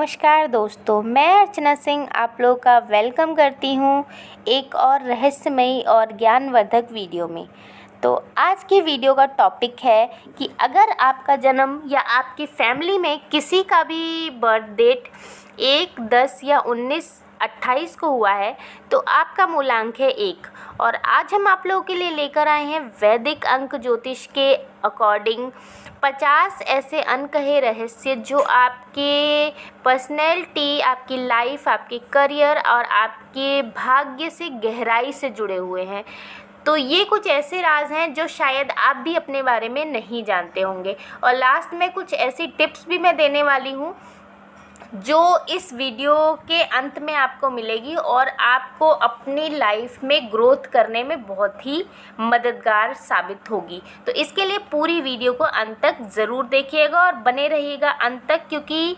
नमस्कार दोस्तों, मैं अर्चना सिंह आप लोग का वेलकम करती हूँ एक और रहस्यमयी और ज्ञानवर्धक वीडियो में। तो आज की वीडियो का टॉपिक है कि अगर आपका जन्म या आपकी फैमिली में किसी का भी बर्थ डेट 1, 10 या 19, 28 को हुआ है तो आपका मूलांक है 1। और आज हम आप लोगों के लिए लेकर आए हैं वैदिक अंक ज्योतिष के अकॉर्डिंग 50 ऐसे अनकहे रहस्य जो आपके पर्सनैलिटी, आपकी लाइफ, आपके करियर और आपके भाग्य से गहराई से जुड़े हुए हैं। तो ये कुछ ऐसे राज हैं जो शायद आप भी अपने बारे में नहीं जानते होंगे। और लास्ट में कुछ ऐसी टिप्स भी मैं देने वाली हूँ जो इस वीडियो के अंत में आपको मिलेगी और आपको अपनी लाइफ में ग्रोथ करने में बहुत ही मददगार साबित होगी। तो इसके लिए पूरी वीडियो को अंत तक ज़रूर देखिएगा और बने रहिएगा अंत तक, क्योंकि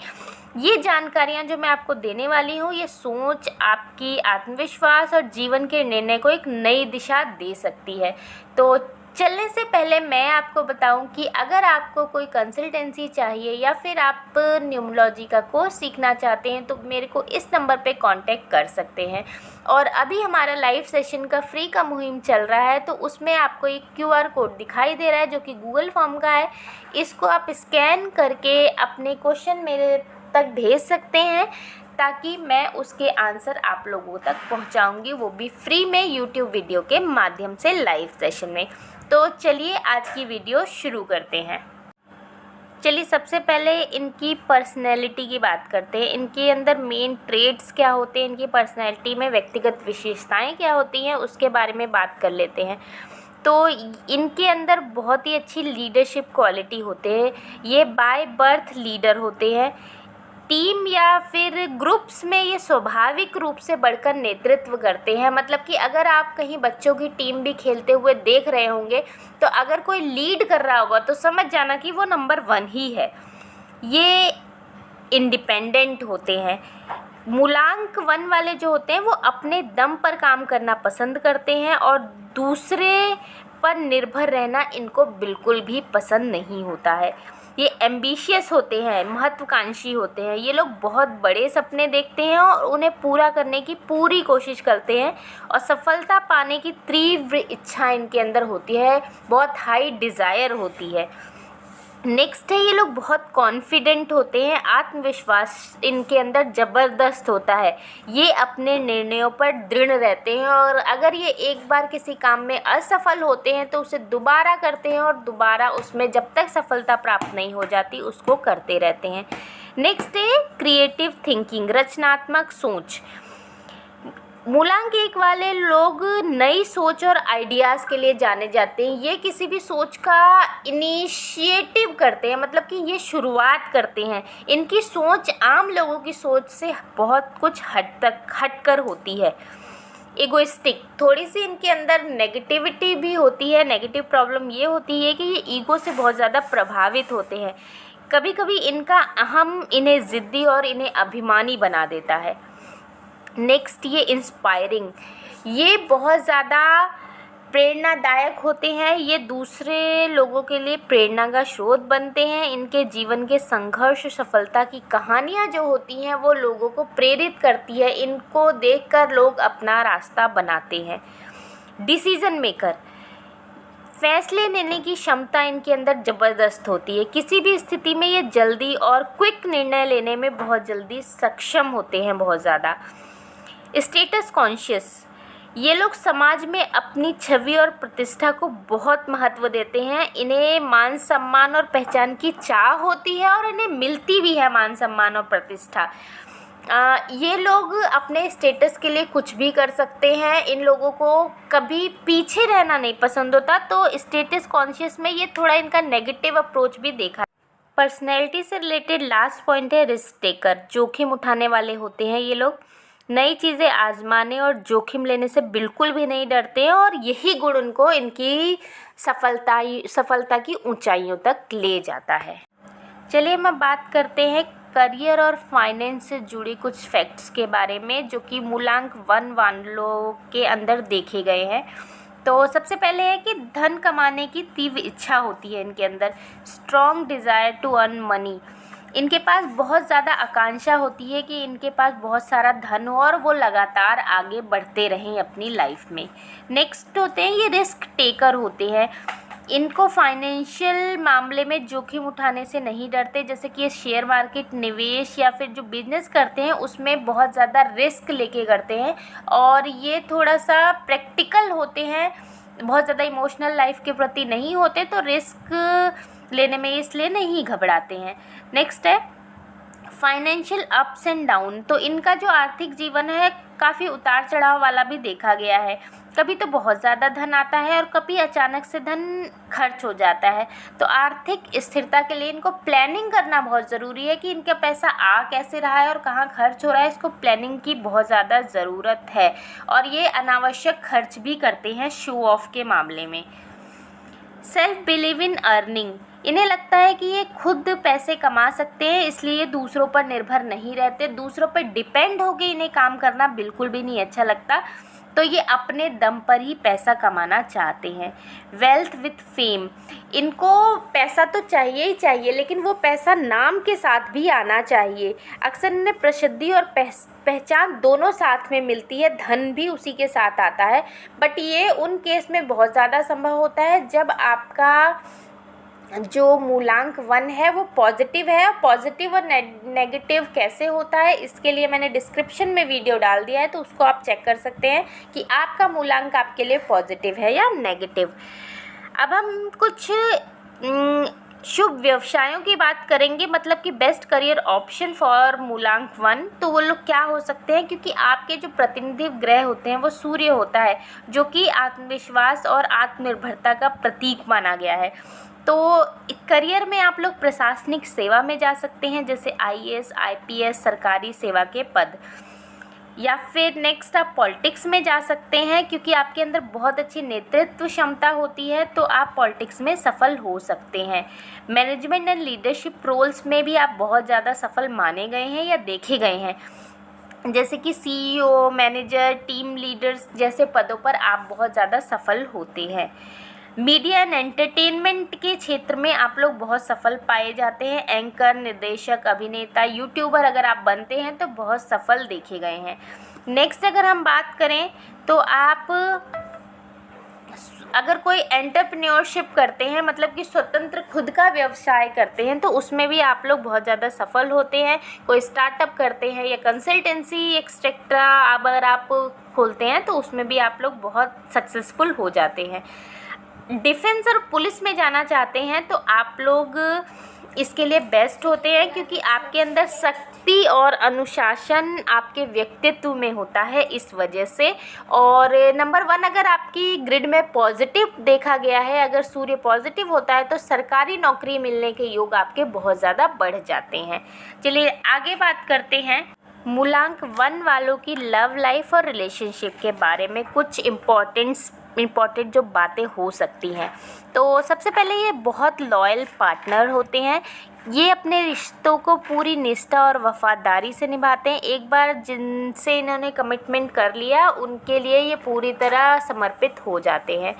ये जानकारियाँ जो मैं आपको देने वाली हूँ ये सोच, आपकी आत्मविश्वास और जीवन के निर्णय को एक नई दिशा दे सकती है। तो चलने से पहले मैं आपको बताऊं कि अगर आपको कोई कंसल्टेंसी चाहिए या फिर आप न्यूमरोलॉजी का कोर्स सीखना चाहते हैं तो मेरे को इस नंबर पे कांटेक्ट कर सकते हैं। और अभी हमारा लाइव सेशन का फ्री का मुहिम चल रहा है, तो उसमें आपको एक QR कोड दिखाई दे रहा है जो कि गूगल फॉर्म का है। इसको आप स्कैन करके अपने क्वेश्चन मेरे तक भेज सकते हैं ताकि मैं उसके आंसर आप लोगों तक पहुंचाऊंगी, वो भी फ्री में यूट्यूब वीडियो के माध्यम से लाइव सेशन में। तो चलिए आज की वीडियो शुरू करते हैं। चलिए सबसे पहले इनकी पर्सनैलिटी की बात करते हैं। इनके अंदर मेन ट्रेड्स क्या होते हैं, इनकी पर्सनैलिटी में व्यक्तिगत विशेषताएं क्या होती हैं उसके बारे में बात कर लेते हैं। तो इनके अंदर बहुत ही अच्छी लीडरशिप क्वालिटी होते हैं। ये बाय बर्थ लीडर होते हैं। टीम या फिर ग्रुप्स में ये स्वाभाविक रूप से बढ़कर नेतृत्व करते हैं। मतलब कि अगर आप कहीं बच्चों की टीम भी खेलते हुए देख रहे होंगे तो अगर कोई लीड कर रहा होगा तो समझ जाना कि वो नंबर 1 ही है। ये इंडिपेंडेंट होते हैं। मूलांक 1 वाले जो होते हैं वो अपने दम पर काम करना पसंद करते हैं और दूसरे पर निर्भर रहना इनको बिल्कुल भी पसंद नहीं होता है। ये एम्बिशियस होते हैं, महत्वाकांक्षी होते हैं। ये लोग बहुत बड़े सपने देखते हैं और उन्हें पूरा करने की पूरी कोशिश करते हैं और सफलता पाने की तीव्र इच्छा इनके अंदर होती है, बहुत हाई डिज़ायर होती है। नेक्स्ट है, ये लोग बहुत कॉन्फिडेंट होते हैं। आत्मविश्वास इनके अंदर ज़बरदस्त होता है। ये अपने निर्णयों पर दृढ़ रहते हैं और अगर ये एक बार किसी काम में असफल होते हैं तो उसे दोबारा करते हैं और दोबारा उसमें जब तक सफलता प्राप्त नहीं हो जाती उसको करते रहते हैं। नेक्स्ट है क्रिएटिव थिंकिंग, रचनात्मक सोच। मूलांक 1 वाले लोग नई सोच और आइडियाज़ के लिए जाने जाते हैं। ये किसी भी सोच का इनिशिएटिव करते हैं, मतलब कि ये शुरुआत करते हैं। इनकी सोच आम लोगों की सोच से बहुत कुछ हटकर होती है। इगोइस्टिक, थोड़ी सी इनके अंदर नेगेटिविटी भी होती है। नेगेटिव प्रॉब्लम ये होती है कि ये ईगो से बहुत ज़्यादा प्रभावित होते हैं। कभी कभी इनका अहम इन्हें ज़िद्दी और इन्हें अभिमानी बना देता है। नेक्स्ट, ये इंस्पायरिंग, ये बहुत ज़्यादा प्रेरणादायक होते हैं। ये दूसरे लोगों के लिए प्रेरणा का स्रोत बनते हैं। इनके जीवन के संघर्ष, सफलता की कहानियाँ जो होती हैं वो लोगों को प्रेरित करती है। इनको देखकर लोग अपना रास्ता बनाते हैं। डिसीज़न मेकर, फैसले लेने की क्षमता इनके अंदर ज़बरदस्त होती है। किसी भी स्थिति में ये जल्दी और क्विक निर्णय लेने में बहुत जल्दी सक्षम होते हैं, बहुत ज़्यादा। स्टेटस कॉन्शियस, ये लोग समाज में अपनी छवि और प्रतिष्ठा को बहुत महत्व देते हैं। इन्हें मान सम्मान और पहचान की चाह होती है और इन्हें मिलती भी है मान सम्मान और प्रतिष्ठा। ये लोग अपने स्टेटस के लिए कुछ भी कर सकते हैं। इन लोगों को कभी पीछे रहना नहीं पसंद होता। तो स्टेटस कॉन्शियस में ये थोड़ा इनका नेगेटिव अप्रोच भी देखा। पर्सनैलिटी से रिलेटेड लास्ट पॉइंट है रिस्क टेकर, जोखिम उठाने वाले होते हैं। ये लोग नई चीज़ें आजमाने और जोखिम लेने से बिल्कुल भी नहीं डरते हैं और यही गुण उनको इनकी सफलता की ऊंचाइयों तक ले जाता है। चलिए हम बात करते हैं करियर और फाइनेंस से जुड़ी कुछ फैक्ट्स के बारे में जो कि मूलांक 1 वालों के अंदर देखे गए हैं। तो सबसे पहले है कि धन कमाने की तीव्र इच्छा होती है इनके अंदर, strong desire to earn money. इनके पास बहुत ज़्यादा आकांक्षा होती है कि इनके पास बहुत सारा धन हो और वो लगातार आगे बढ़ते रहें अपनी लाइफ में। नेक्स्ट होते हैं ये रिस्क टेकर होते हैं। इनको फाइनेंशियल मामले में जोखिम उठाने से नहीं डरते, जैसे कि ये शेयर मार्केट, निवेश या फिर जो बिजनेस करते हैं उसमें बहुत ज़्यादा रिस्क लेके करते हैं। और ये थोड़ा सा प्रैक्टिकल होते हैं, बहुत ज़्यादा इमोशनल लाइफ के प्रति नहीं होते, तो रिस्क लेने में इसलिए नहीं घबराते हैं। नेक्स्ट है फाइनेंशियल अप्स एंड डाउन। तो इनका जो आर्थिक जीवन है काफ़ी उतार चढ़ाव वाला भी देखा गया है। कभी तो बहुत ज़्यादा धन आता है और कभी अचानक से धन खर्च हो जाता है। तो आर्थिक स्थिरता के लिए इनको प्लानिंग करना बहुत ज़रूरी है कि इनका पैसा आ कैसे रहा है और कहाँ खर्च हो रहा है, इसको प्लानिंग की बहुत ज़्यादा ज़रूरत है। और ये अनावश्यक खर्च भी करते हैं शो ऑफ के मामले में। Self believe in earning. इन्हें लगता है कि ये खुद पैसे कमा सकते हैं, इसलिए ये दूसरों पर निर्भर नहीं रहते। दूसरों पर डिपेंड होकर इन्हें काम करना बिल्कुल भी नहीं अच्छा लगता, तो ये अपने दम पर ही पैसा कमाना चाहते हैं। Wealth with fame. इनको पैसा तो चाहिए ही चाहिए, लेकिन वो पैसा नाम के साथ भी आना चाहिए। अक्सर इन्हें प्रसिद्धि और पहचान दोनों साथ में मिलती है, धन भी उसी के साथ आता है। बट ये उन केस में बहुत ज़्यादा संभव होता है जब आपका जो मूलांक 1 है वो पॉजिटिव है। और पॉजिटिव और नेगेटिव कैसे होता है इसके लिए मैंने डिस्क्रिप्शन में वीडियो डाल दिया है, तो उसको आप चेक कर सकते हैं कि आपका मूलांक आपके लिए पॉजिटिव है या नेगेटिव। अब हम कुछ शुभ व्यवसायों की बात करेंगे, मतलब कि बेस्ट करियर ऑप्शन फॉर मूलांक 1। तो वो लोग क्या हो सकते हैं, क्योंकि आपके जो प्रतिनिधि ग्रह होते हैं वो सूर्य होता है, जो कि आत्मविश्वास और आत्मनिर्भरता का प्रतीक माना गया है। तो करियर में आप लोग प्रशासनिक सेवा में जा सकते हैं, जैसे आईएएस, आईपीएस, सरकारी सेवा के पद। या फिर नेक्स्ट आप पॉलिटिक्स में जा सकते हैं, क्योंकि आपके अंदर बहुत अच्छी नेतृत्व क्षमता होती है, तो आप पॉलिटिक्स में सफल हो सकते हैं। मैनेजमेंट एंड लीडरशिप रोल्स में भी आप बहुत ज़्यादा सफल माने गए हैं या देखे गए हैं, जैसे कि सीईओ, मैनेजर, टीम लीडर्स जैसे पदों पर आप बहुत ज़्यादा सफल होते हैं। मीडिया एंड एंटरटेनमेंट के क्षेत्र में आप लोग बहुत सफल पाए जाते हैं। एंकर, निर्देशक, अभिनेता, यूट्यूबर अगर आप बनते हैं तो बहुत सफल देखे गए हैं। नेक्स्ट अगर हम बात करें तो आप अगर कोई एंटरप्रेन्योरशिप करते हैं, मतलब कि स्वतंत्र खुद का व्यवसाय करते हैं, तो उसमें भी आप लोग बहुत ज़्यादा सफल होते हैं। कोई स्टार्टअप करते हैं या कंसल्टेंसी एक्सेट्रा अगर आप खोलते हैं तो उसमें भी आप लोग बहुत सक्सेसफुल हो जाते हैं। डिफेंस और पुलिस में जाना चाहते हैं तो आप लोग इसके लिए बेस्ट होते हैं, क्योंकि आपके अंदर शक्ति और अनुशासन आपके व्यक्तित्व में होता है इस वजह से। और नंबर 1 अगर आपकी ग्रिड में पॉजिटिव देखा गया है, अगर सूर्य पॉजिटिव होता है तो सरकारी नौकरी मिलने के योग आपके बहुत ज़्यादा बढ़ जाते हैं। चलिए आगे बात करते हैं मूलांक 1 वालों की लव लाइफ और रिलेशनशिप के बारे में। कुछ इम्पॉर्टेंट जो बातें हो सकती हैं। तो सबसे पहले ये बहुत लॉयल पार्टनर होते हैं। ये अपने रिश्तों को पूरी निष्ठा और वफादारी से निभाते हैं। एक बार जिनसे इन्होंने कमिटमेंट कर लिया उनके लिए ये पूरी तरह समर्पित हो जाते हैं।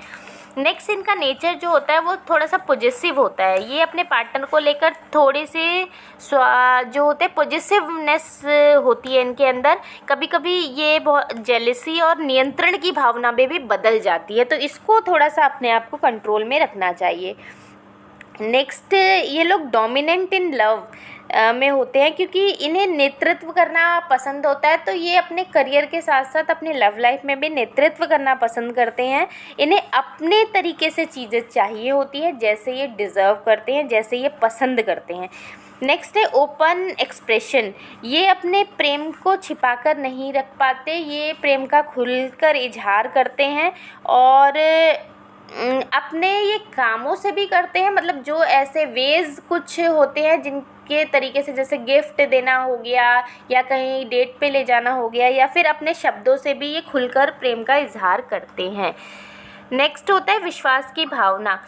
नेक्स्ट इनका नेचर जो होता है वो थोड़ा सा पॉजिटिव होता है। ये अपने पार्टनर को लेकर थोड़े से जो होते हैं पॉजिटिवनेस होती है इनके अंदर। कभी कभी ये बहुत जेलसी और नियंत्रण की भावना में भी बदल जाती है, तो इसको थोड़ा सा अपने आप को कंट्रोल में रखना चाहिए। नेक्स्ट ये लोग डोमिनेंट इन लव में होते हैं, क्योंकि इन्हें नेतृत्व करना पसंद होता है, तो ये अपने करियर के साथ साथ अपनी लव लाइफ में भी नेतृत्व करना पसंद करते हैं। इन्हें अपने तरीके से चीज़ें चाहिए होती है, जैसे ये डिज़र्व करते हैं, जैसे ये पसंद करते हैं। नेक्स्ट है ओपन एक्सप्रेशन। ये अपने प्रेम को छिपाकर नहीं रख पाते, ये प्रेम का खुलकर इजहार करते हैं और अपने ये कामों से भी करते हैं। मतलब जो ऐसे वेज कुछ होते हैं जिनके तरीके से, जैसे गिफ्ट देना हो गया या कहीं डेट पे ले जाना हो गया, या फिर अपने शब्दों से भी ये खुलकर प्रेम का इजहार करते हैं। नेक्स्ट होता है विश्वास की भावना।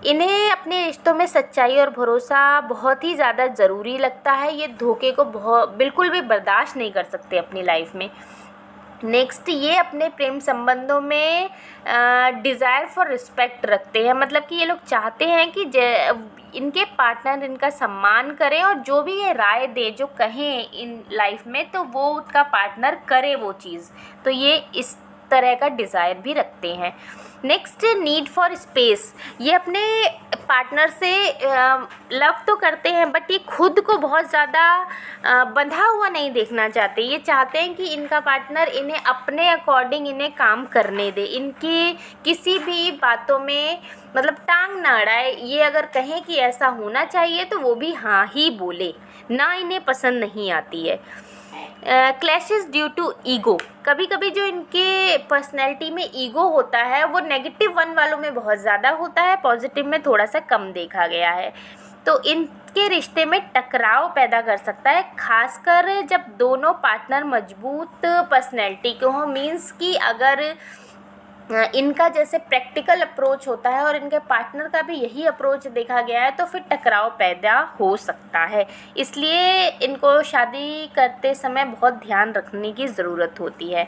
इन्हें अपने रिश्तों में सच्चाई और भरोसा बहुत ही ज़्यादा ज़रूरी लगता है। ये धोखे को बिल्कुल भी बर्दाश्त नहीं कर सकते अपनी लाइफ में। नेक्स्ट, ये अपने प्रेम संबंधों में डिज़ायर फॉर रिस्पेक्ट रखते हैं, मतलब कि ये लोग चाहते हैं कि इनके पार्टनर इनका सम्मान करें और जो भी ये राय दे, जो कहें इन लाइफ में, तो वो उसका पार्टनर करे वो चीज़। तो ये इस तरह का डिज़ायर भी रखते हैं। Next, need for space. ये अपने पार्टनर से लव तो करते हैं, बट ये खुद को बहुत ज़्यादा बंधा हुआ नहीं देखना चाहते। ये चाहते हैं कि इनका पार्टनर इन्हें अपने अकॉर्डिंग इन्हें काम करने दे, इनकी किसी भी बातों में मतलब टांग ना अड़ाए। ये अगर कहें कि ऐसा होना चाहिए तो वो भी हाँ ही बोले, ना इन्हें पसंद नहीं आती है। Clashes due to ego. कभी कभी जो इनके पर्सनैलिटी में ईगो होता है वो नेगेटिव वन वालों में बहुत ज़्यादा होता है, पॉजिटिव में थोड़ा सा कम देखा गया है। तो इनके रिश्ते में टकराव पैदा कर सकता है, खासकर जब दोनों पार्टनर मजबूत पर्सनैलिटी के हों। मीन्स कि अगर इनका जैसे प्रैक्टिकल अप्रोच होता है और इनके पार्टनर का भी यही अप्रोच देखा गया है, तो फिर टकराव पैदा हो सकता है। इसलिए इनको शादी करते समय बहुत ध्यान रखने की ज़रूरत होती है।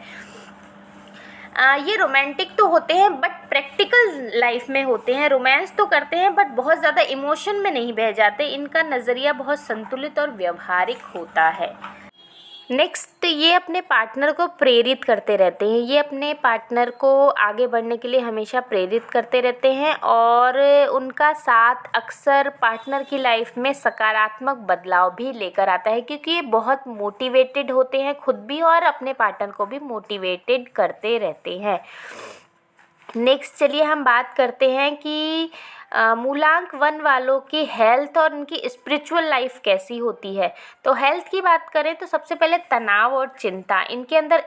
ये रोमांटिक तो होते हैं बट प्रैक्टिकल लाइफ में होते हैं। रोमांस तो करते हैं बट बहुत ज़्यादा इमोशन में नहीं बह जाते। इनका नज़रिया बहुत संतुलित और व्यवहारिक होता है। नेक्स्ट, ये अपने पार्टनर को प्रेरित करते रहते हैं। ये अपने पार्टनर को आगे बढ़ने के लिए हमेशा प्रेरित करते रहते हैं और उनका साथ अक्सर पार्टनर की लाइफ में सकारात्मक बदलाव भी लेकर आता है, क्योंकि ये बहुत मोटिवेटेड होते हैं खुद भी और अपने पार्टनर को भी मोटिवेटेड करते रहते हैं। नेक्स्ट, चलिए हम बात करते हैं कि मूलांक 1 वालों की हेल्थ और उनकी स्पिरिचुअल लाइफ कैसी होती है। तो हेल्थ की बात करें तो सबसे पहले तनाव और चिंता, इनके अंदर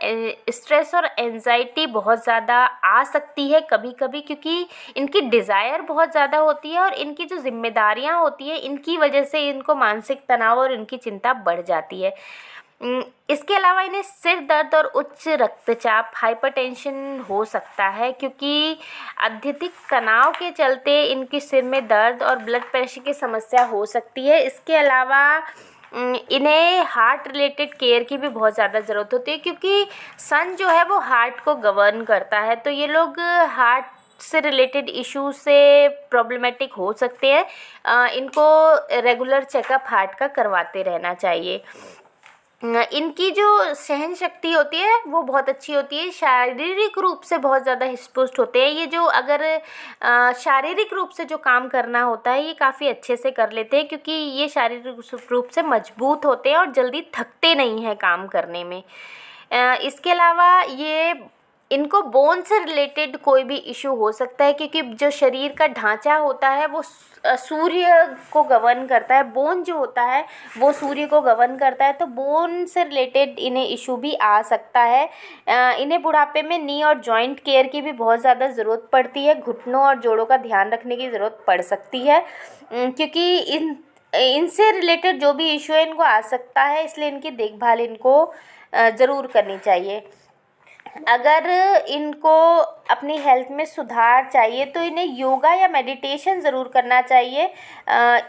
स्ट्रेस और एंजाइटी बहुत ज़्यादा आ सकती है कभी कभी, क्योंकि इनकी डिज़ायर बहुत ज़्यादा होती है और इनकी जो जिम्मेदारियां होती हैं इनकी वजह से इनको मानसिक तनाव और इनकी चिंता बढ़ जाती है। इसके अलावा इन्हें सिर दर्द और उच्च रक्तचाप हाइपरटेंशन हो सकता है, क्योंकि अत्यधिक तनाव के चलते इनके सिर में दर्द और ब्लड प्रेशर की समस्या हो सकती है। इसके अलावा इन्हें हार्ट रिलेटेड केयर की भी बहुत ज़्यादा ज़रूरत होती है, क्योंकि सन जो है वो हार्ट को गवर्न करता है। तो ये लोग हार्ट से रिलेटेड इशू से प्रॉब्लमेटिक हो सकते हैं। इनको रेगुलर चेकअप हार्ट का करवाते रहना चाहिए। इनकी जो सहन शक्ति होती है वो बहुत अच्छी होती है। शारीरिक रूप से बहुत ज़्यादा हष्ट-पुष्ट होते हैं। ये जो अगर शारीरिक रूप से जो काम करना होता है ये काफ़ी अच्छे से कर लेते हैं, क्योंकि ये शारीरिक रूप से मजबूत होते हैं और जल्दी थकते नहीं हैं काम करने में। इसके अलावा ये इनको बोन से रिलेटेड कोई भी इशू हो सकता है, क्योंकि जो शरीर का ढांचा होता है वो सूर्य को गवर्न करता है। बोन जो होता है वो सूर्य को गवर्न करता है, तो बोन से रिलेटेड इन्हें इशू भी आ सकता है। इन्हें बुढ़ापे में नी और जॉइंट केयर की भी बहुत ज़्यादा ज़रूरत पड़ती है। घुटनों और जोड़ों का ध्यान रखने की ज़रूरत पड़ सकती है, क्योंकि इनसे रिलेटेड जो भी इशू है इनको आ सकता है, इसलिए इनकी देखभाल इनको ज़रूर करनी चाहिए। अगर इनको अपनी हेल्थ में सुधार चाहिए तो इन्हें योगा या मेडिटेशन ज़रूर करना चाहिए।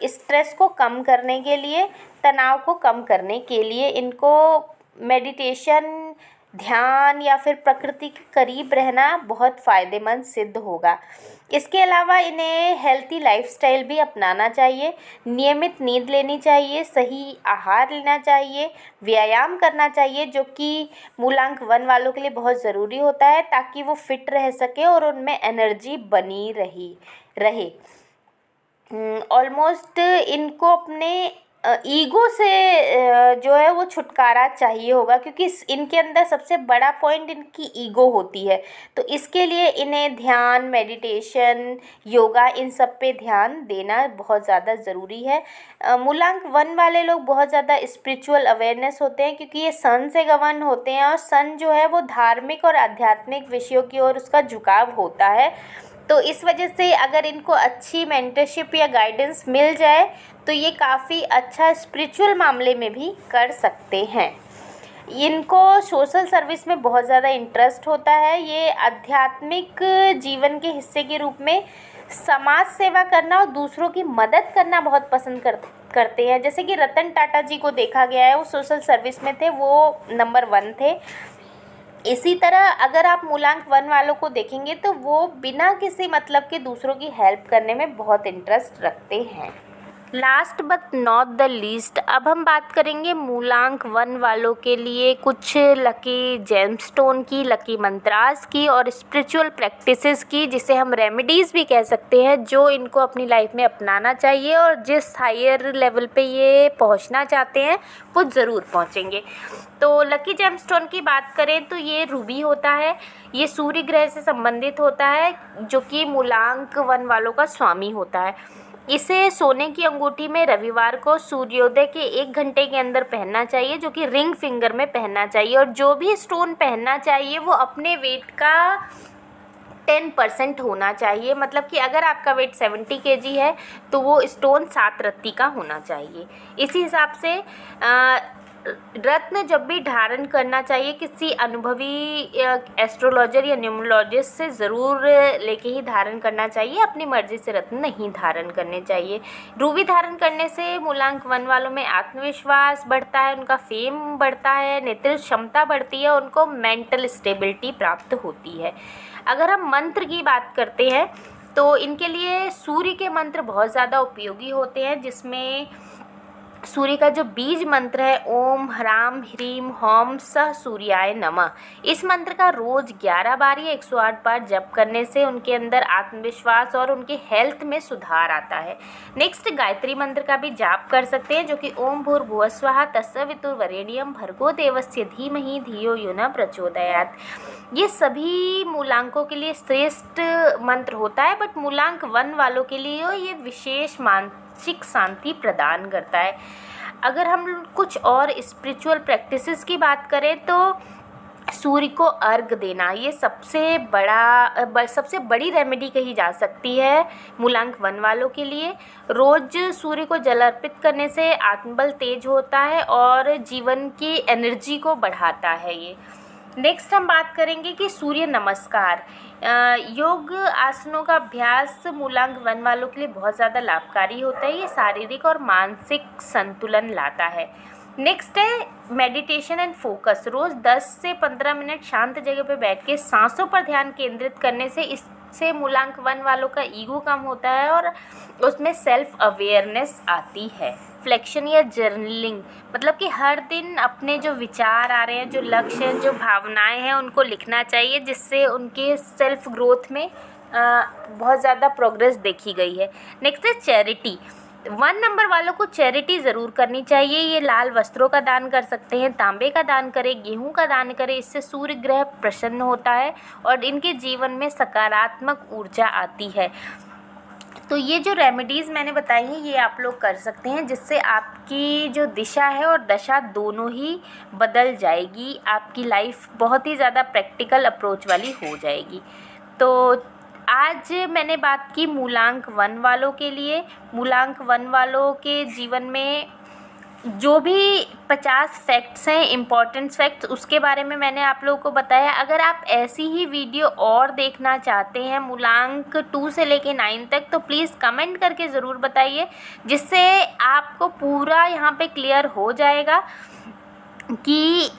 स्ट्रेस को कम करने के लिए, तनाव को कम करने के लिए इनको मेडिटेशन, ध्यान या फिर प्रकृति के करीब रहना बहुत फ़ायदेमंद सिद्ध होगा। इसके अलावा इन्हें हेल्थी लाइफस्टाइल भी अपनाना चाहिए। नियमित नींद लेनी चाहिए, सही आहार लेना चाहिए, व्यायाम करना चाहिए, जो कि मूलांक 1 वालों के लिए बहुत ज़रूरी होता है, ताकि वो फिट रह सके और उनमें एनर्जी बनी रहे। ऑलमोस्ट इनको अपने ईगो से जो है वो छुटकारा चाहिए होगा, क्योंकि इनके अंदर सबसे बड़ा पॉइंट इनकी ईगो होती है। तो इसके लिए इन्हें ध्यान, मेडिटेशन, योगा, इन सब पे ध्यान देना बहुत ज़्यादा ज़रूरी है। मूलांक 1 वाले लोग बहुत ज़्यादा स्पिरिचुअल अवेयरनेस होते हैं, क्योंकि ये सन से गवर्न होते हैं और सन जो है वो धार्मिक और आध्यात्मिक विषयों की ओर उसका झुकाव होता है। तो इस वजह से अगर इनको अच्छी मेंटरशिप या गाइडेंस मिल जाए तो ये काफ़ी अच्छा स्पिरिचुअल मामले में भी कर सकते हैं। इनको सोशल सर्विस में बहुत ज़्यादा इंटरेस्ट होता है। ये आध्यात्मिक जीवन के हिस्से के रूप में समाज सेवा करना और दूसरों की मदद करना बहुत पसंद करते हैं। जैसे कि रतन टाटा जी को देखा गया है, वो सोशल सर्विस में थे, वो नंबर 1 थे। इसी तरह अगर आप मूलांक 1 वालों को देखेंगे तो वो बिना किसी मतलब के दूसरों की हेल्प करने में बहुत इंटरेस्ट रखते हैं। Last but not the least, अब हम बात करेंगे मूलांक 1 वालों के लिए कुछ लकी जेमस्टोन की, लकी मंत्रास की और स्पिरिचुअल प्रैक्टिसेस की, जिसे हम रेमेडीज़ भी कह सकते हैं, जो इनको अपनी लाइफ में अपनाना चाहिए और जिस हायर लेवल पे ये पहुंचना चाहते हैं वो ज़रूर पहुंचेंगे। तो लकी जेमस्टोन की बात करें तो ये रूबी होता है, ये सूर्य ग्रह से संबंधित होता है, जो कि मूलांक 1 वालों का स्वामी होता है। इसे सोने की अंगूठी में रविवार को सूर्योदय के 1 घंटे के अंदर पहनना चाहिए, जो कि रिंग फिंगर में पहनना चाहिए। और जो भी स्टोन पहनना चाहिए वो अपने वेट का 10% होना चाहिए। मतलब कि अगर आपका वेट 70 kg है तो वो स्टोन 7 रत्ती का होना चाहिए। इसी हिसाब से रत्न जब भी धारण करना चाहिए किसी अनुभवी एस्ट्रोलॉजर या न्यूमरोलॉजिस्ट से ज़रूर लेके ही धारण करना चाहिए, अपनी मर्ज़ी से रत्न नहीं धारण करने चाहिए। रूबी धारण करने से मूलांक 1 वालों में आत्मविश्वास बढ़ता है, उनका फेम बढ़ता है, नेतृत्व क्षमता बढ़ती है, उनको मेंटल स्टेबिलिटी प्राप्त होती है। अगर हम मंत्र की बात करते हैं तो इनके लिए सूर्य के मंत्र बहुत ज़्यादा उपयोगी होते हैं, जिसमें सूर्य का जो बीज मंत्र है ओम ह्राम ह्रीम होम सह सूर्याय नमः, इस मंत्र का रोज़ 11 बार या 108 बार जप करने से उनके अंदर आत्मविश्वास और उनके हेल्थ में सुधार आता है। नेक्स्ट गायत्री मंत्र का भी जाप कर सकते हैं, जो कि ओम भूर्भुवः स्वः तत्सवितुर्वरेण्यं भर्गो देवस्य धीमहि धियो यो न प्रचोदयात्। ये सभी मूलांकों के लिए श्रेष्ठ मंत्र होता है, बट मूलांक 1 वालों के लिए ये विशेष मानसिक शांति प्रदान करता है। अगर हम कुछ और स्पिरिचुअल प्रैक्टिसेस की बात करें तो सूर्य को अर्घ देना ये सबसे बड़ी रेमेडी कही जा सकती है मूलांक 1 वालों के लिए। रोज़ सूर्य को जल अर्पित करने से आत्मबल तेज होता है और जीवन की एनर्जी को बढ़ाता है ये। नेक्स्ट हम बात करेंगे कि सूर्य नमस्कार, योग आसनों का अभ्यास मूलांक 1 वालों के लिए बहुत ज़्यादा लाभकारी होता है। ये शारीरिक और मानसिक संतुलन लाता है। नेक्स्ट है मेडिटेशन एंड फोकस, रोज़ 10 से 15 मिनट शांत जगह पर बैठ के सांसों पर ध्यान केंद्रित करने से इससे मूलांक 1 वालों का ईगो कम होता है और उसमें सेल्फ अवेयरनेस आती है। रिफ्लेक्शन या जर्नलिंग, मतलब कि हर दिन अपने जो विचार आ रहे हैं, जो लक्ष्य हैं, जो भावनाएं हैं, उनको लिखना चाहिए, जिससे उनके सेल्फ ग्रोथ में बहुत ज़्यादा प्रोग्रेस देखी गई है। नेक्स्ट है चैरिटी, 1 नंबर वालों को चैरिटी ज़रूर करनी चाहिए। ये लाल वस्त्रों का दान कर सकते हैं, तांबे का दान करें, गेहूं का दान करें, इससे सूर्य ग्रह प्रसन्न होता है और इनके जीवन में सकारात्मक ऊर्जा आती है। तो ये जो रेमेडीज़ मैंने बताई हैं ये आप लोग कर सकते हैं, जिससे आपकी जो दिशा है और दशा दोनों ही बदल जाएगी। आपकी लाइफ बहुत ही ज़्यादा प्रैक्टिकल अप्रोच वाली हो जाएगी। तो आज मैंने बात की मूलांक 1 वालों के लिए। मूलांक 1 वालों के जीवन में जो भी 50 फैक्ट्स हैं, इम्पॉर्टेंट फैक्ट्स, उसके बारे में मैंने आप लोगों को बताया। अगर आप ऐसी ही वीडियो और देखना चाहते हैं मूलांक 2 से लेके 9 तक, तो प्लीज़ कमेंट करके ज़रूर बताइए, जिससे आपको पूरा यहाँ पे क्लियर हो जाएगा कि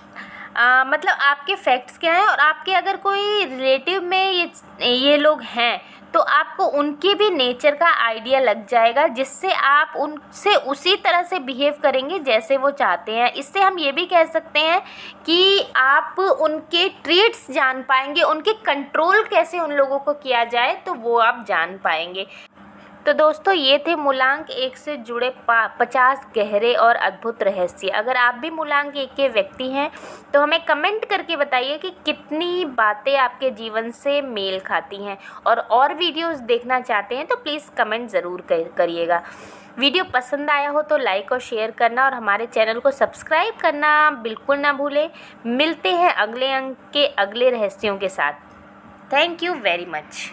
मतलब आपके फैक्ट्स क्या हैं। और आपके अगर कोई रिलेटिव में ये लोग हैं तो आपको उनके भी नेचर का आइडिया लग जाएगा, जिससे आप उनसे उसी तरह से बिहेव करेंगे जैसे वो चाहते हैं। इससे हम ये भी कह सकते हैं कि आप उनके ट्रीट्स जान पाएंगे, उनके कंट्रोल कैसे उन लोगों को किया जाए तो वो आप जान पाएंगे। तो दोस्तों ये थे मूलांक 1 से जुड़े 50 गहरे और अद्भुत रहस्य। अगर आप भी मूलांक 1 के व्यक्ति हैं तो हमें कमेंट करके बताइए कि कितनी बातें आपके जीवन से मेल खाती हैं, और वीडियोस देखना चाहते हैं तो प्लीज़ कमेंट ज़रूर करिएगा। वीडियो पसंद आया हो तो लाइक और शेयर करना और हमारे चैनल को सब्सक्राइब करना बिल्कुल ना भूलें। मिलते हैं अगले अंक के अगले रहस्यों के साथ। Thank you very much.